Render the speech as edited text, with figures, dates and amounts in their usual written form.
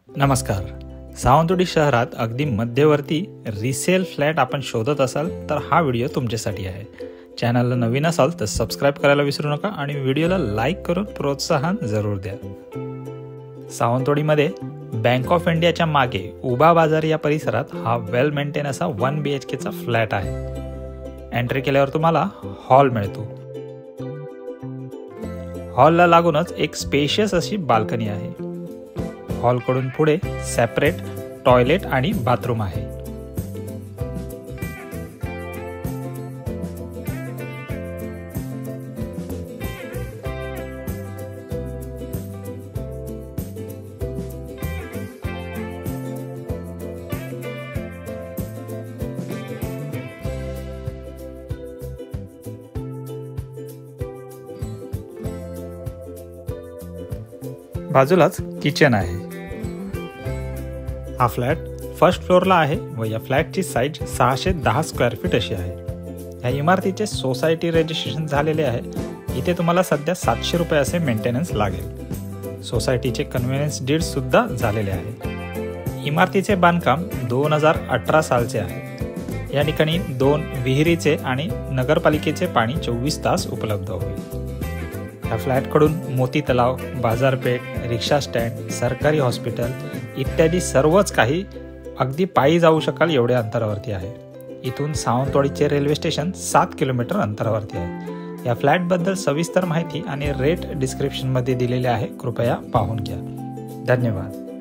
नमस्कार. सावंतवाडी शहरात अगदी मध्यवर्ती रिसेल फ्लॅट आपण शोधत असाल तर हा व्हिडिओ तुमच्यासाठी आहे. चॅनलला नवीन असाल तर सबस्क्राईब करायला विसरू नका आणि व्हिडिओला लाईक करून प्रोत्साहन जरूर द्या. सावंतवाडीमध्ये बँक ऑफ इंडियाच्या मागे उभा बाजार या परिसरात हा वेल मेंटेन असा 1 BHKचा फ्लॅट आहे. एंट्री केल्यावर तुम्हाला हॉल मिळतो. हॉलला लागूनच एक स्पेशियस अशी बाल्कनी आहे. हॉलकडून पुढे सेपरेट टॉयलेट आणि बाथरूम आहे. बाजूलाच किचन आहे. हा फ्लॅट फर्स्ट फ्लोअरला आहे व या फ्लॅटची साईज 610 स्क्वेअर फीट अशी आहे. या इमारतीचे सोसायटी रजिस्ट्रेशन झालेले आहे. इथे तुम्हाला सध्या 700 रुपये असे मेंटेनन्स लागेल. सोसायटीचे कन्व्हिनियन्स डीड सुद्धा झालेले आहे. इमारतीचे बांधकाम 2018 सालचे आहे. या ठिकाणी 2 विहिरीचे आणि नगरपालिकेचे पाणी 24 तास उपलब्ध होईल. या फ्लॅटकडून मोती तलाव, बाजारपेठ, रिक्षा स्टँड, सरकारी हॉस्पिटल इत्यादी सर्वच काही अगदी पायी जाऊ शकाल एवढ्या अंतरावरती आहे. इथून सावंतवाडीचे रेल्वे स्टेशन 7 किलोमीटर अंतरावरती आहे. या फ्लॅटबद्दल सविस्तर माहिती आणि रेट डिस्क्रिप्शनमध्ये दिलेले आहे. कृपया पाहून घ्या. धन्यवाद.